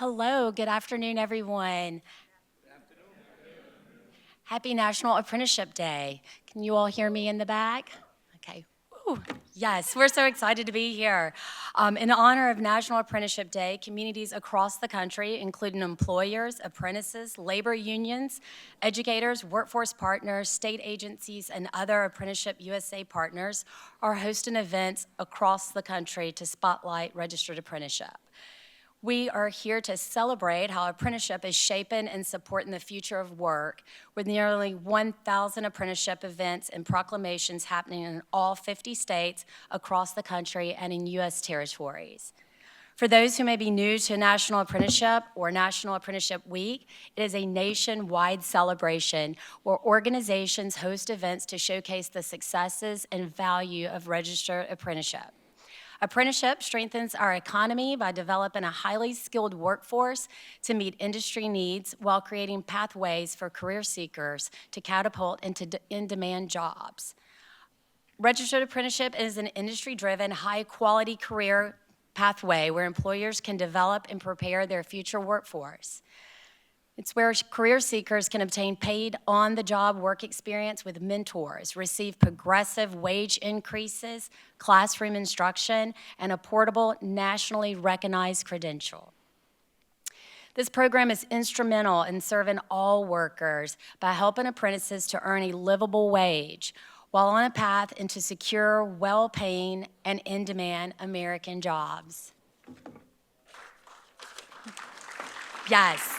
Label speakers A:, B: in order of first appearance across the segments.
A: Hello, good afternoon, everyone. Happy National Apprenticeship Day. Can you all hear me in the back? Okay. Woo. Yes, we're so excited to be here. In honor of National Apprenticeship Day, communities across the country, including employers, apprentices, labor unions, educators, workforce partners, state agencies, and other Apprenticeship USA partners are hosting events across the country to spotlight registered apprenticeship. We are here to celebrate how apprenticeship is shaping and supporting the future of work, with nearly 1,000 apprenticeship events and proclamations happening in all 50 states across the country and in U.S. territories. For those who may be new to National Apprenticeship or National Apprenticeship Week, it is a nationwide celebration where organizations host events to showcase the successes and value of registered apprenticeship. Apprenticeship strengthens our economy by developing a highly skilled workforce to meet industry needs while creating pathways for career seekers to catapult into in-demand jobs. Registered apprenticeship is an industry-driven, high-quality career pathway where employers can develop and prepare their future workforce. It's where career seekers can obtain paid on-the-job work experience with mentors, receive progressive wage increases, classroom instruction, and a portable, nationally recognized credential. This program is instrumental in serving all workers by helping apprentices to earn a livable wage while on a path into secure, well-paying, and in-demand American jobs. Yes.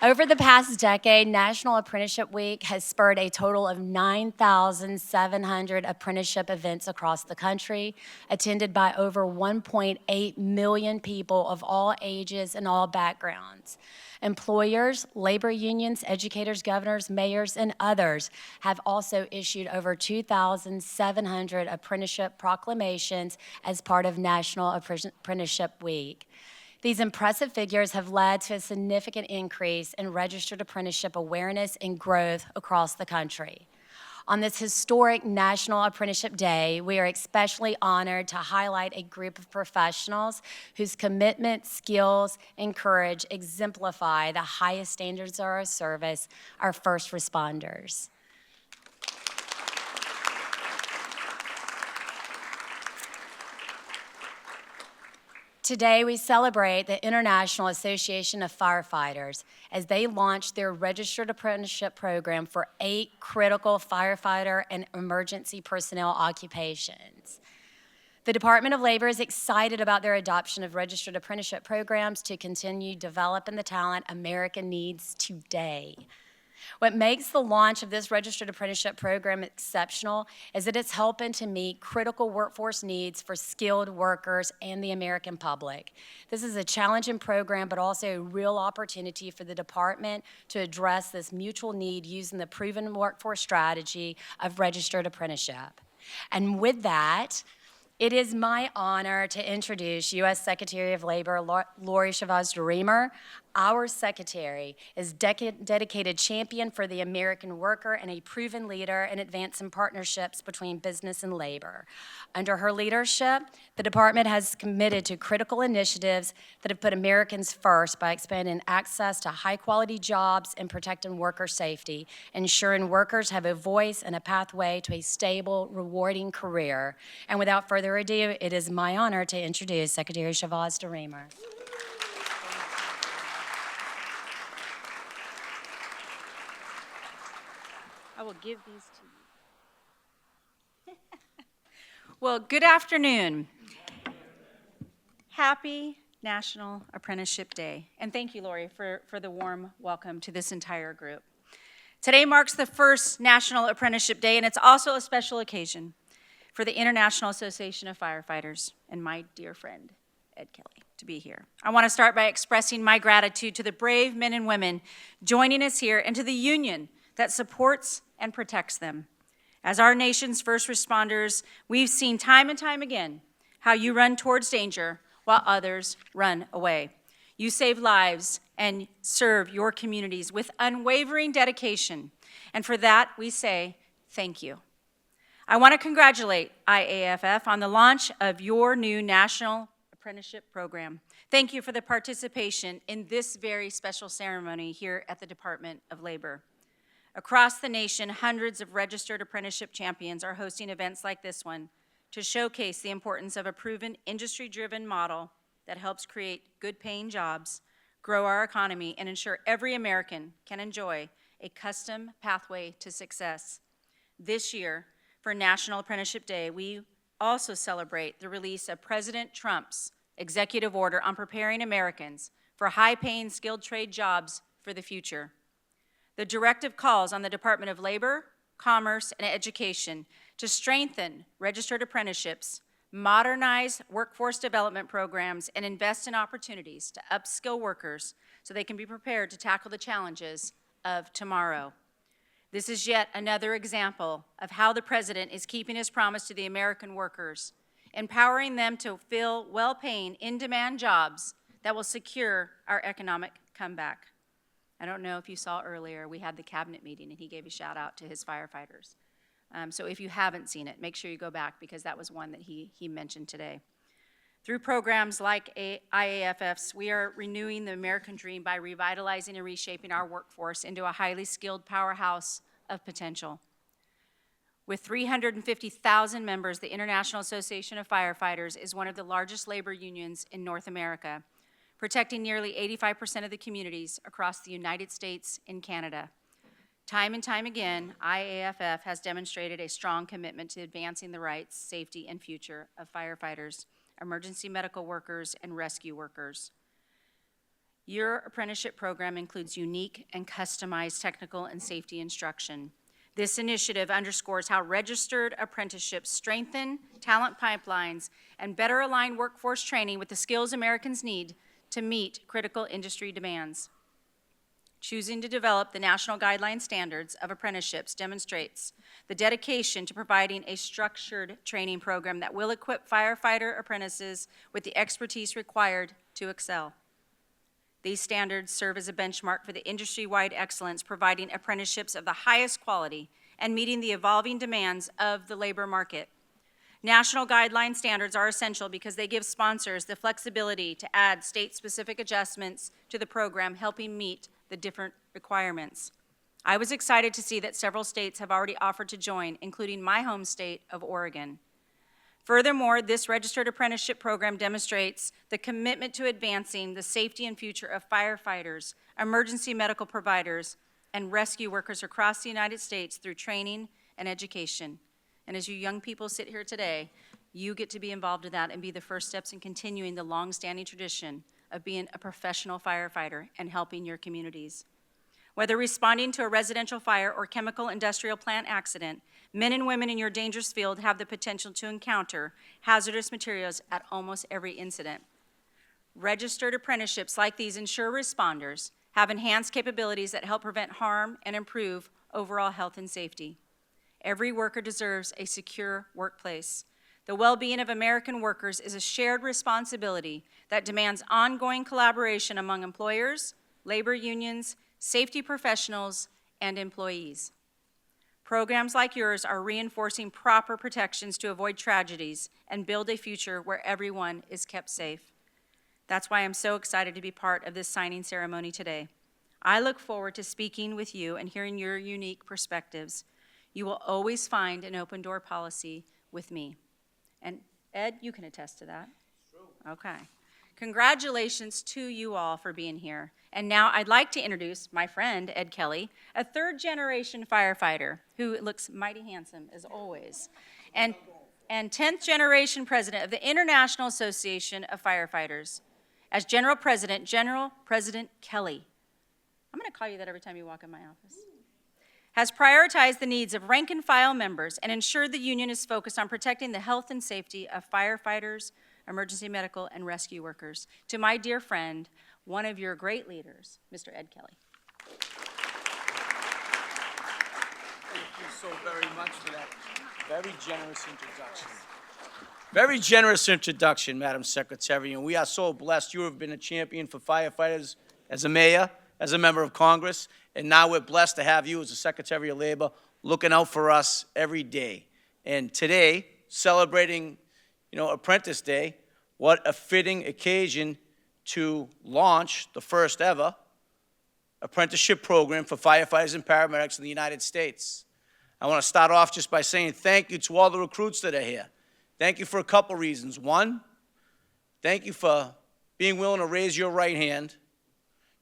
A: Over the past decade, National Apprenticeship Week has spurred a total of 9,700 apprenticeship events across the country, attended by over 1.8 million people of all ages and all backgrounds. Employers, labor unions, educators, governors, mayors, and others have also issued over 2,700 apprenticeship proclamations as part of National Apprenticeship Week. These impressive figures have led to a significant increase in registered apprenticeship awareness and growth across the country. On this historic National Apprenticeship Day, we are especially honored to highlight a group of professionals whose commitment, skills, and courage exemplify the highest standards of our service, our first responders. Today, we celebrate the International Association of Firefighters as they launch their registered apprenticeship program for 8 critical firefighter and emergency personnel occupations. The Department of Labor is excited about their adoption of registered apprenticeship programs to continue developing the talent America needs today. What makes the launch of this registered apprenticeship program exceptional is that it's helping to meet critical workforce needs for skilled workers and the American public. This is a challenging program, but also a real opportunity for the department to address this mutual need using the proven workforce strategy of registered apprenticeship. And with that, it is my honor to introduce U.S. Secretary of Labor Lori Chavez-DeRemer. Our secretary is dedicated champion for the American worker and a proven leader in advancing partnerships between business and labor. Under her leadership, the department has committed to critical initiatives that have put Americans first by expanding access to high-quality jobs and protecting worker safety, ensuring workers have a voice and a pathway to a stable, rewarding career. And without further ado, it is my honor to introduce Secretary Chavez-DeRemer.
B: I will give these to you. Well, good afternoon. Happy National Apprenticeship Day. And thank you, Lori, for the warm welcome to this entire group. Today marks the first National Apprenticeship Day, and it's also a special occasion for the International Association of Firefighters and my dear friend, Ed Kelly, to be here. I want to start by expressing my gratitude to the brave men and women joining us here and to the union that supports and protects them. As our nation's first responders, we've seen time and time again how you run towards danger while others run away. You save lives and serve your communities with unwavering dedication, and for that we say thank you. I want to congratulate IAFF on the launch of your new National Apprenticeship Program. Thank you for the participation in this very special ceremony here at the Department of Labor. Across the nation, hundreds of registered apprenticeship champions are hosting events like this one to showcase the importance of a proven industry-driven model that helps create good-paying jobs, grow our economy, and ensure every American can enjoy a custom pathway to success. This year, for National Apprenticeship Day, we also celebrate the release of President Trump's executive order on preparing Americans for high-paying skilled trade jobs for the future. The directive calls on the Department of Labor, Commerce, and Education to strengthen registered apprenticeships, modernize workforce development programs, and invest in opportunities to upskill workers so they can be prepared to tackle the challenges of tomorrow. This is yet another example of how the President is keeping his promise to the American workers, empowering them to fill well-paying, in-demand jobs that will secure our economic comeback. I don't know if you saw earlier, we had the cabinet meeting and he gave a shout out to his firefighters. So if you haven't seen it, make sure you go back because that was one that he mentioned today. Through programs like IAFF's, we are renewing the American dream by revitalizing and reshaping our workforce into a highly skilled powerhouse of potential. With 350,000 members, the International Association of Firefighters is one of the largest labor unions in North America, protecting nearly 85% of the communities across the United States and Canada. Time and time again, IAFF has demonstrated a strong commitment to advancing the rights, safety, and future of firefighters, emergency medical workers, and rescue workers. Your apprenticeship program includes unique and customized technical and safety instruction. This initiative underscores how registered apprenticeships strengthen talent pipelines and better align workforce training with the skills Americans need to meet critical industry demands. Choosing to develop the national guideline standards of apprenticeships demonstrates the dedication to providing a structured training program that will equip firefighter apprentices with the expertise required to excel. These standards serve as a benchmark for the industry-wide excellence, providing apprenticeships of the highest quality and meeting the evolving demands of the labor market. National guideline standards are essential because they give sponsors the flexibility to add state-specific adjustments to the program, helping meet the different requirements. I was excited to see that several states have already offered to join, including my home state of Oregon. Furthermore, this registered apprenticeship program demonstrates the commitment to advancing the safety and future of firefighters, emergency medical providers, and rescue workers across the United States through training and education. And as you young people sit here today, you get to be involved in that and be the first steps in continuing the long-standing tradition of being a professional firefighter and helping your communities. Whether responding to a residential fire or chemical industrial plant accident, men and women in your dangerous field have the potential to encounter hazardous materials at almost every incident. Registered apprenticeships like these ensure responders have enhanced capabilities that help prevent harm and improve overall health and safety. Every worker deserves a secure workplace. The well-being of American workers is a shared responsibility that demands ongoing collaboration among employers, labor unions, safety professionals, and employees. Programs like yours are reinforcing proper protections to avoid tragedies and build a future where everyone is kept safe. That's why I'm so excited to be part of this signing ceremony today. I look forward to speaking with you and hearing your unique perspectives. You will always find an open door policy with me. And Ed, you can attest to that. True. Okay. Congratulations to you all for being here. And now I'd like to introduce my friend, Ed Kelly, a third-generation firefighter who looks mighty handsome as always, and 10th-generation president of the International Association of Firefighters. As General President Kelly, I'm going to call you that every time you walk in my office, has prioritized the needs of rank-and-file members and ensured the union is focused on protecting the health and safety of firefighters, emergency medical, and rescue workers. To my dear friend, one of your great leaders, Mr. Ed Kelly.
C: Thank you so very much for that very generous introduction. Very generous introduction, Madam Secretary, and we are so blessed. You have been a champion for firefighters as a mayor, as a member of Congress, and now we're blessed to have you as a Secretary of Labor looking out for us every day. And today, celebrating, Apprentice Day, what a fitting occasion to launch the first ever apprenticeship program for firefighters and paramedics in the United States. I want to start off just by saying thank you to all the recruits that are here. Thank you for a couple reasons. One, thank you for being willing to raise your right hand,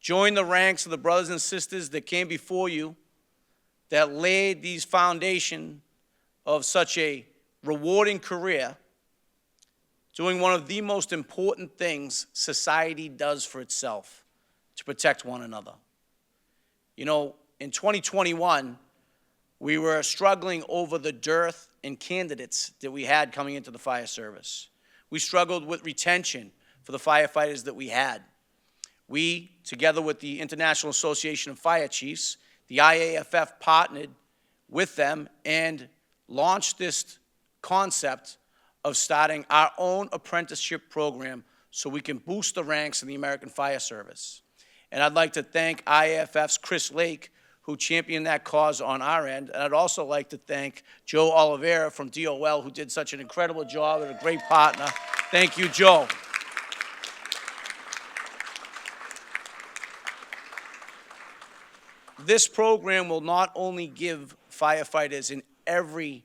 C: join the ranks of the brothers and sisters that came before you, that laid these foundation of such a rewarding career, doing one of the most important things society does for itself, to protect one another. You know, in 2021, we were struggling over the dearth in candidates that we had coming into the fire service. We struggled with retention for the firefighters that we had. We, together with the International Association of Fire Chiefs, the IAFF, partnered with them and launched this concept of starting our own apprenticeship program so we can boost the ranks in the American Fire Service. And I'd like to thank IAFF's Chris Lake, who championed that cause on our end. And I'd also like to thank Joe Oliveira from DOL, who did such an incredible job and a great partner. Thank you, Joe. This program will not only give firefighters in every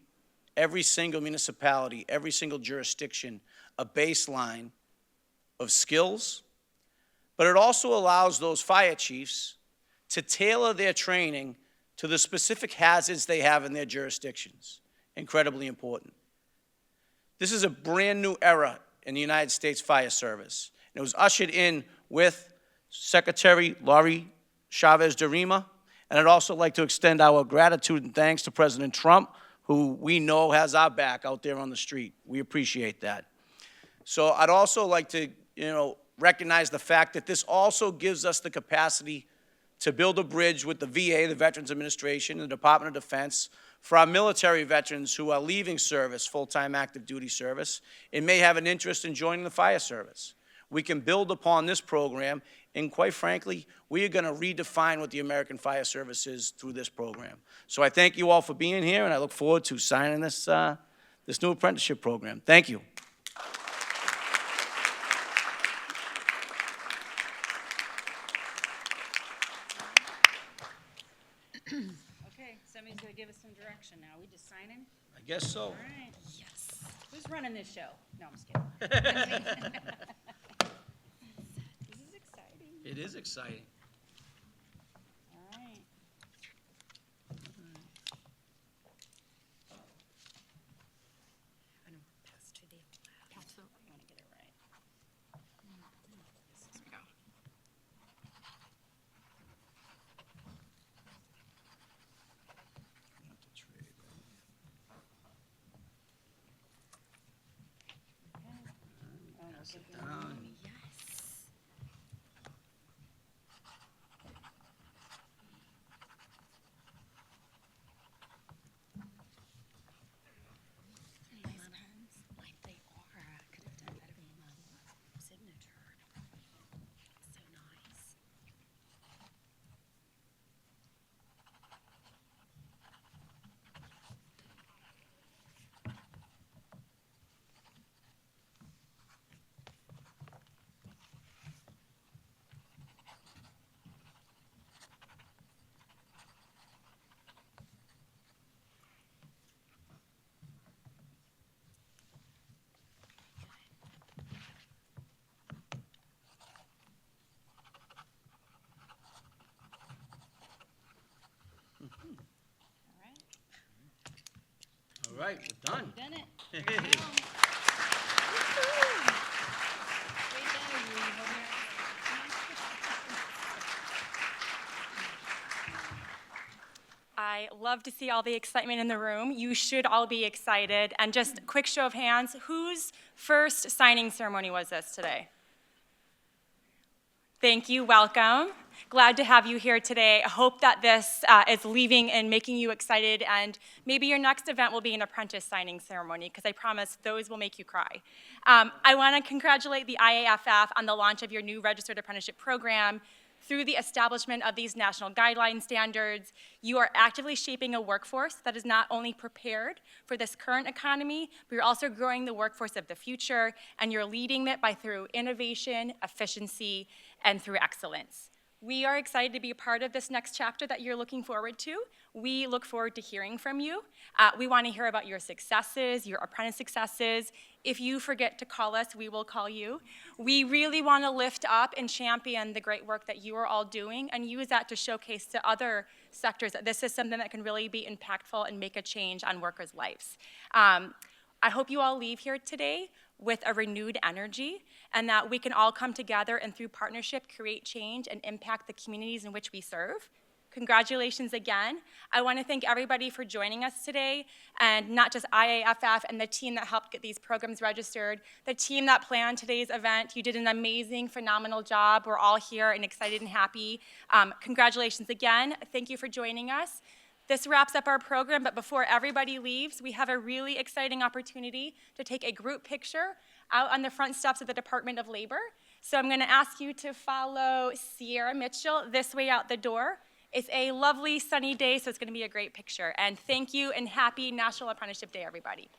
C: single municipality, every single jurisdiction, a baseline of skills, but it also allows those fire chiefs to tailor their training to the specific hazards they have in their jurisdictions. Incredibly important. This is a brand new era in the United States Fire Service. And it was ushered in with Secretary Lori Chavez-DeRemer. And I'd also like to extend our gratitude and thanks to President Trump, who we know has our back out there on the street. We appreciate that. So I'd also like to, recognize the fact that this also gives us the capacity to build a bridge with the VA, the Veterans Administration, and the Department of Defense for our military veterans who are leaving service, full-time active duty service, and may have an interest in joining the fire service. We can build upon this program, and quite frankly, we are going to redefine what the American Fire Service is through this program. So I thank you all for being here, and I look forward to signing this new apprenticeship program. Thank you.
B: Okay, somebody's going to give us some direction now. We just signing?
C: I guess so.
B: All right. Yes. Who's running this show? No, I'm just kidding. This is exciting.
C: It is exciting.
B: All right. You want to get it right. This is go.
C: Pass it down.
A: Like they are. I could have done better with my signature. So nice.
C: All right, we're done.
B: Done it.
C: Hey.
B: Great day, you.
D: I love to see all the excitement in the room. You should all be excited. And just a quick show of hands, whose first signing ceremony was this today? Thank you, welcome. Glad to have you here today. I hope that this is leaving and making you excited, and maybe your next event will be an apprentice signing ceremony, because I promise those will make you cry. I want to congratulate the IAFF on the launch of your new registered apprenticeship program. Through the establishment of these national guideline standards, you are actively shaping a workforce that is not only prepared for this current economy, but you're also growing the workforce of the future, and you're leading it through innovation, efficiency, and through excellence. We are excited to be a part of this next chapter that you're looking forward to. We look forward to hearing from you. We want to hear about your successes, your apprentice successes. If you forget to call us, we will call you. We really want to lift up and champion the great work that you are all doing and use that to showcase to other sectors that this is something that can really be impactful and make a change on workers' lives. I hope you all leave here today with a renewed energy, and that we can all come together and through partnership create change and impact the communities in which we serve. Congratulations again. I want to thank everybody for joining us today, and not just IAFF and the team that helped get these programs registered, the team that planned today's event. You did an amazing, phenomenal job. We're all here and excited and happy. Congratulations again. Thank you for joining us. This wraps up our program, but before everybody leaves, we have a really exciting opportunity to take a group picture out on the front steps of the Department of Labor. So I'm going to ask you to follow Sierra Mitchell this way out the door. It's a lovely sunny day, so it's going to be a great picture. And thank you, and happy National Apprenticeship Day, everybody.